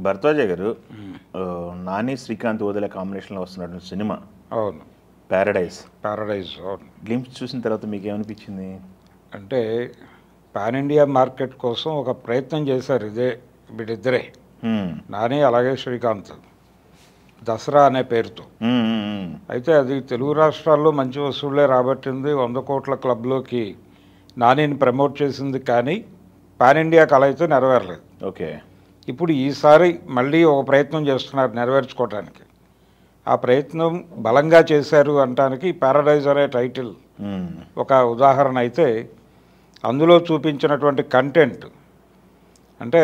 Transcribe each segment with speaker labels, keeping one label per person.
Speaker 1: భరద్వాజ గారు నాని శ్రీకాంత్ ఓదెల కాంబినేషన్లో వస్తున్నటువంటి సినిమా
Speaker 2: అవును,
Speaker 1: ప్యారడైజ్.
Speaker 2: అవును.
Speaker 1: గ్లింప్స్ చూసిన తర్వాత మీకు ఏమనిపించింది?
Speaker 2: అంటే పాన్ ఇండియా మార్కెట్ కోసం ఒక ప్రయత్నం చేశారు వీడిద్దరే, నాని అలాగే శ్రీకాంత్, దసరా అనే పేరుతో. అయితే అది తెలుగు రాష్ట్రాల్లో మంచి వసూళ్లే రాబట్టింది, 100 కోట్ల క్లబ్లోకి నానిని ప్రమోట్ చేసింది, కానీ పాన్ ఇండియా కళ అయితే నెరవేరలేదు.
Speaker 1: ఓకే.
Speaker 2: ఇప్పుడు ఈసారి మళ్ళీ ఒక ప్రయత్నం చేస్తున్నారు నెరవేర్చుకోవడానికి. ఆ ప్రయత్నం బలంగా చేశారు అనటానికి ప్యారడైజ్ అనే టైటిల్ ఒక ఉదాహరణ అయితే, అందులో చూపించినటువంటి కంటెంట్ అంటే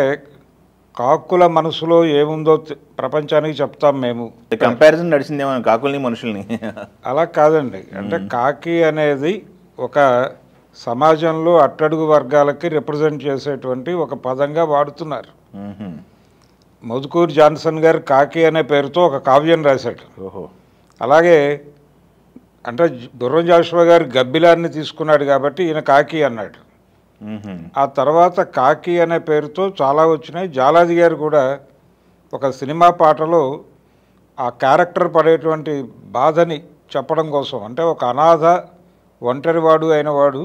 Speaker 2: కాకుల మనసులో ఏముందో ప్రపంచానికి చెప్తాం మేము.
Speaker 1: కంపారిజన్ నడిచిందేమో కాకుల్ని మనుషుల్ని.
Speaker 2: అలా కాదండి. అంటే కాకి అనేది ఒక సమాజంలో అట్టడుగు వర్గాలకి రిప్రజెంట్ చేసేటువంటి ఒక పదంగా వాడుతున్నారు. మధుకూర్ జాన్సన్ గారు కాకి అనే పేరుతో ఒక కావ్యం రాశాడు.
Speaker 1: ఓహో.
Speaker 2: అలాగే అంటే గుర్రం జాషువా గారు గబ్బిలాన్ని తీసుకున్నాడు కాబట్టి ఈయన కాకి అన్నాడు. ఆ తర్వాత కాకి అనే పేరుతో చాలా వచ్చినాయి. జాలాది గారు కూడా ఒక సినిమా పాటలో ఆ క్యారెక్టర్ పడేటువంటి బాధని చెప్పడం కోసం, అంటే ఒక అనాథ ఒంటరివాడు అయిన వాడు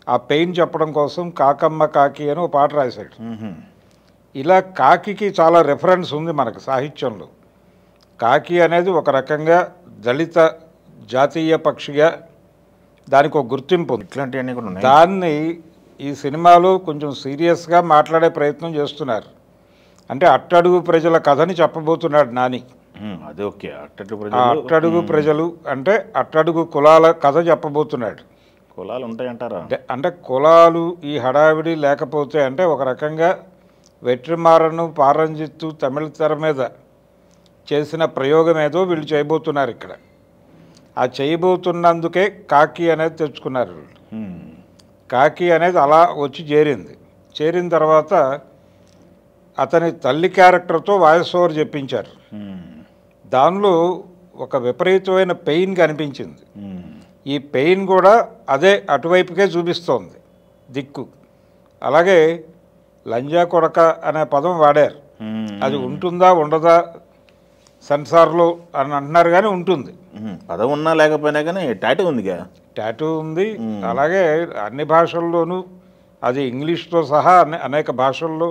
Speaker 2: ఆ పెయిన్ చెప్పడం కోసం కాకమ్మ కాకి అని ఒక పాట రాశాడు. ఇలా కాకికి చాలా రెఫరెన్స్ ఉంది మనకు సాహిత్యంలో. కాకి అనేది ఒక రకంగా దళిత జాతీయ పక్షిగా దానికి ఒక గుర్తింపు ఉంది.
Speaker 1: ఇట్లాంటివన్నీ కూడా ఉన్నాయి.
Speaker 2: దాన్ని ఈ సినిమాలో కొంచెం సీరియస్గా మాట్లాడే ప్రయత్నం చేస్తున్నారు. అంటే అట్టడుగు ప్రజల కథని చెప్పబోతున్నాడు నాని.
Speaker 1: అదే ఓకే.
Speaker 2: అట్టడుగు ప్రజలు అంటే అట్టడుగు కులాల కథ చెప్పబోతున్నాడు.
Speaker 1: కులాలు ఉంటాయంటారా?
Speaker 2: అంటే కులాలు ఈ హడావిడి లేకపోతే, అంటే ఒక రకంగా వెట్రిమారను పారంజిత్తు తమిళ తెర మీద చేసిన ప్రయోగం ఏదో వీళ్ళు చేయబోతున్నారు ఇక్కడ. ఆ చేయబోతున్నందుకే కాకి అనేది తెచ్చుకున్నారు వీళ్ళు. కాకి అనేది అలా వచ్చి చేరిన తర్వాత అతని తల్లి క్యారెక్టర్తో వాయిస్ ఓవర్ చెప్పించారు. దానిలో ఒక విపరీతమైన పెయిన్ కనిపించింది. ఈ పెయిన్ కూడా అదే అటువైపుకే చూపిస్తోంది దిక్కు. అలాగే లంజా కొడక అనే పదం వాడారు. అది ఉంటుందా ఉండదా సెన్సార్లో అని అంటున్నారు, కానీ ఉంటుంది.
Speaker 1: పదం ఉన్నా లేకపోయినా కానీ టాటూ ఉందిగా.
Speaker 2: టాటూ ఉంది. అలాగే అన్ని భాషల్లోనూ అది ఇంగ్లీష్తో సహా అనేక భాషల్లో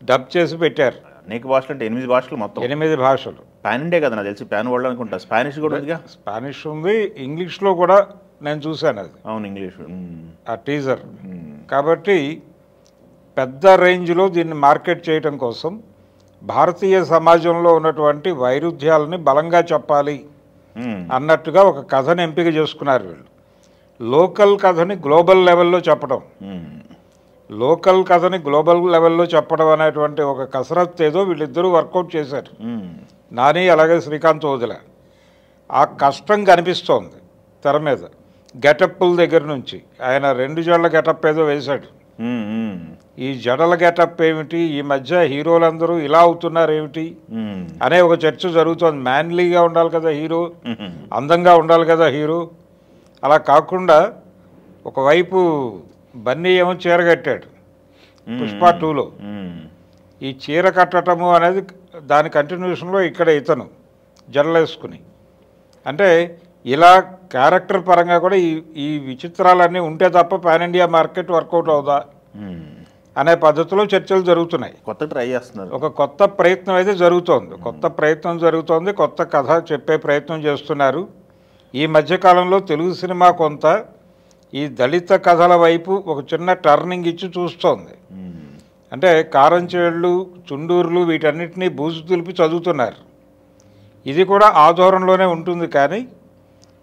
Speaker 2: డబ్ చేసి పెట్టారు.
Speaker 1: అనేక భాషలు అంటే 8 భాషలు మొత్తం.
Speaker 2: 8 భాషలు.
Speaker 1: పాన్ ఇండియా కదా నాకు తెలిసి, పాన్ వరల్డ్ అనుకుంటా. స్పానిష్ కూడా ఉందిగా.
Speaker 2: స్పానిష్ ఉంది, ఇంగ్లీష్లో కూడా నేను చూశాను అది.
Speaker 1: అవును, ఇంగ్లీష్
Speaker 2: ఆ టీజర్. కాబట్టి పెద్ద రేంజ్లో దీన్ని మార్కెట్ చేయడం కోసం భారతీయ సమాజంలో ఉన్నటువంటి వైరుధ్యాలని బలంగా చెప్పాలి అన్నట్టుగా ఒక కథను ఎంపిక చేసుకున్నారు వీళ్ళు. లోకల్ కథని గ్లోబల్ లెవెల్లో చెప్పడం, లోకల్ కథని గ్లోబల్ లెవెల్లో చెప్పడం అనేటువంటి ఒక కసరత్తు ఏదో వీళ్ళిద్దరూ వర్కౌట్ చేశారు, నాని అలాగే శ్రీకాంత్ ఓదెల. ఆ కష్టం కనిపిస్తోంది తెర మీద. గెటప్పుల దగ్గర నుంచి ఆయన 2 జడల గెటప్ ఏదో వేశాడు. ఈ జడల గెటప్ ఏమిటి, ఈ మధ్య హీరోలందరూ ఇలా అవుతున్నారు ఏమిటి అనే ఒక చర్చ జరుగుతోంది. మ్యాన్లీగా ఉండాలి కదా హీరో, అందంగా ఉండాలి కదా హీరో. అలా కాకుండా ఒకవైపు బన్నీ ఏమో చీర కట్టాడు పుష్ప 2లో. ఈ చీర కట్టడము అనేది దాని కంటిన్యూషన్లో ఇక్కడ ఇతను జడలేసుకుని, అంటే ఇలా క్యారెక్టర్ పరంగా కూడా ఈ విచిత్రాలన్నీ ఉంటే తప్ప పాన్ ఇండియా మార్కెట్ వర్కౌట్ అవుదా అనే పద్ధతిలో చర్చలు జరుగుతున్నాయి.
Speaker 1: కొత్త ట్రై చేస్తున్నారు.
Speaker 2: ఒక కొత్త ప్రయత్నం అయితే జరుగుతోంది. కొత్త కథ చెప్పే ప్రయత్నం చేస్తున్నారు. ఈ మధ్యకాలంలో తెలుగు సినిమా కొంత ఈ దళిత కథల వైపు ఒక చిన్న టర్నింగ్ ఇచ్చి చూస్తోంది. అంటే కారంచేళ్ళు, చుండూరులు వీటన్నిటినీ బూజు తులిపి చదువుతున్నారు. ఇది కూడా ఆ ధోరణిలోనే ఉంటుంది, కానీ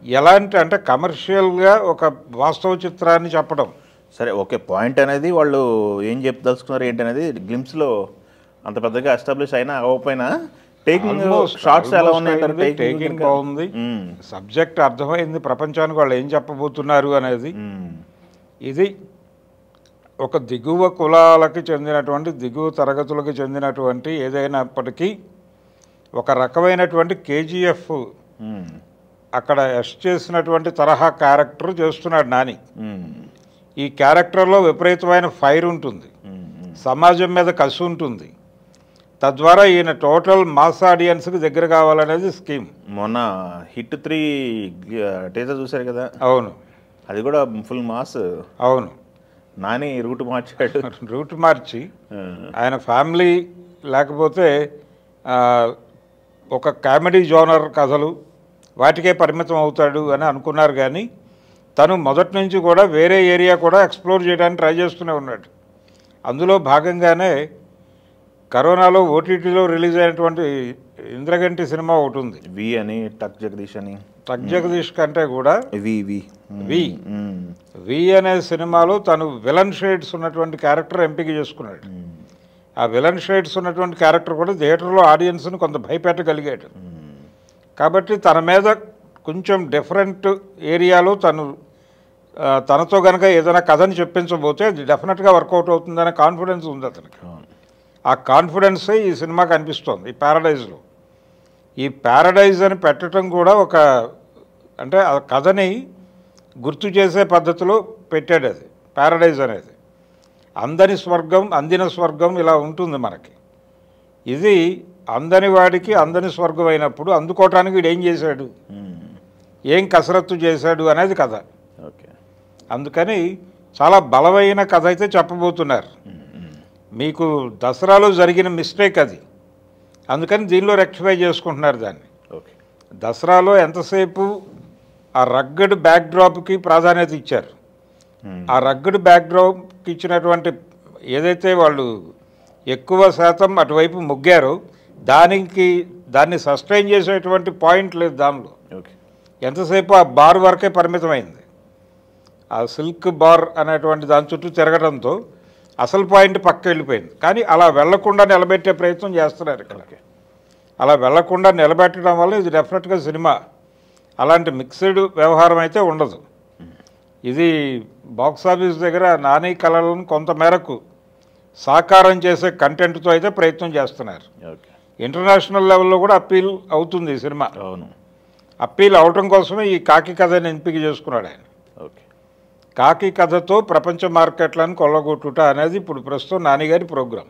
Speaker 2: ఎలాంటి అంటే కమర్షియల్గా ఒక వాస్తవ చిత్రాన్ని చెప్పడం.
Speaker 1: సరే, ఓకే. పాయింట్ అనేది వాళ్ళు ఏం చెప్పదలుచుకున్నారు ఏంటి అనేది గ్లింప్స్లో అంత పెద్దగా ఎస్టాబ్లిష్ అయినా అవ్వకపోయినా టేకింగ్ షార్ట్స్ ఎలా ఉన్నాయి?
Speaker 2: టేకింగ్ బాగుంది, సబ్జెక్ట్ అర్థమైంది, ప్రపంచానికి వాళ్ళు ఏం చెప్పబోతున్నారు అనేది. ఇది ఒక దిగువ కులాలకి చెందినటువంటి, దిగువ తరగతులకు చెందినటువంటి ఏదైనప్పటికీ ఒక రకమైనటువంటి కేజీఎఫ్ అక్కడ చేసినటువంటి తరహా క్యారెక్టర్ చేస్తున్నాడు నాని. ఈ క్యారెక్టర్లో విపరీతమైన ఫైర్ ఉంటుంది, సమాజం మీద కసి ఉంటుంది. తద్వారా ఈయన టోటల్ మాస్ ఆడియన్స్కి దగ్గర కావాలనేది స్కీమ్.
Speaker 1: మొన్న హిట్ 3 టీజర్ చూశారు కదా?
Speaker 2: అవును,
Speaker 1: అది కూడా ఫుల్ మాస్.
Speaker 2: అవును,
Speaker 1: నాని రూట్ మార్చాడు.
Speaker 2: రూట్ మార్చి ఆయన ఫ్యామిలీ లేకపోతే ఒక కామెడీ జోనర్ కథలు వాటికే పరిమితం అవుతాడు అని అనుకున్నారు. కానీ తను మొదటి నుంచి కూడా వేరే ఏరియా కూడా ఎక్స్ప్లోర్ చేయడానికి ట్రై చేస్తూనే ఉన్నాడు. అందులో భాగంగానే కరోనాలో ఓటీటీలో రిలీజ్ అయినటువంటి ఇంద్రగంటి సినిమా ఒకటి ఉంది,
Speaker 1: వి అని, టక్ జగదీష్ అని.
Speaker 2: టక్ జగదీష్ కంటే కూడా వి అనే సినిమాలో తను విలన్ షేడ్స్ ఉన్నటువంటి క్యారెక్టర్ ఎంపిక చేసుకున్నాడు. ఆ విలన్ షేడ్స్ ఉన్నటువంటి క్యారెక్టర్ కూడా థియేటర్లో ఆడియన్స్ని కొంత భయపెట్టగలిగాడు. కాబట్టి తన మీద కొంచెం డిఫరెంట్ ఏరియాలో తనతో కనుక ఏదైనా కథని చెప్పించబోతే అది డెఫినెట్గా వర్కౌట్ అవుతుందనే కాన్ఫిడెన్స్ ఉంది అతనికి. ఆ కాన్ఫిడెన్సే ఈ సినిమాకి అనిపిస్తోంది. ఈ ప్యారడైజ్లో ఈ ప్యారడైజ్ అని పెట్టడం కూడా ఒక అంటే ఆ కథని గుర్తు చేసే పద్ధతిలో పెట్టాడు. అది ప్యారడైజ్ అనేది అందని స్వర్గం, అందిన స్వర్గం ఇలా ఉంటుంది మనకి. ఇది అందని వాడికి అందని స్వర్గం అయినప్పుడు అందుకోవటానికి వీడు ఏం చేశాడు, ఏం కసరత్తు చేశాడు అనేది కథ. అందుకని చాలా బలమైన కథ అయితే చెప్పబోతున్నారు. మీకు దసరాలో జరిగిన మిస్టేక్ అది, అందుకని దీనిలో రెక్టిఫై చేసుకుంటున్నారు దాన్ని. దసరాలో ఎంతసేపు ఆ రగ్గడ్ బ్యాక్డ్రాప్కి ప్రాధాన్యత ఇచ్చారు. ఆ రగ్గడ్ బ్యాక్డ్రాప్కి ఇచ్చినటువంటి ఏదైతే వాళ్ళు ఎక్కువ శాతం అటువైపు మొగ్గారో దాన్ని సస్టైన్ చేసేటువంటి పాయింట్ లేదు దానిలో. ఎంతసేపు ఆ బార్ వరకే పరిమితమైంది. ఆ సిల్క్ బార్ అనేటువంటి దాని చుట్టూ తిరగడంతో అసలు పాయింట్ పక్క వెళ్ళిపోయింది. కానీ అలా వెళ్లకుండా నిలబెట్టే ప్రయత్నం చేస్తున్నారు ఇక్కడ. అలా వెళ్లకుండా నిలబెట్టడం వల్ల ఇది డెఫినెట్గా సినిమా అలాంటి మిక్స్డ్ వ్యవహారం అయితే ఉండదు. ఇది బాక్సాఫీస్ దగ్గర నాని కళలను కొంతమేరకు సాకారం చేసే కంటెంట్తో అయితే ప్రయత్నం చేస్తున్నారు. ఇంటర్నేషనల్ లెవెల్లో కూడా అప్పీల్ అవుతుంది ఈ సినిమా.
Speaker 1: అవును,
Speaker 2: అప్పీల్ అవటం కోసమే ఈ కాకి కథని ఎంపిక చేసుకున్నాడు ఆయన. కాకి కథతో ప్రపంచ మార్కెట్లను కొల్లగొట్టుట అనేది ఇప్పుడు ప్రస్తుతం నాని గారి ప్రోగ్రాం.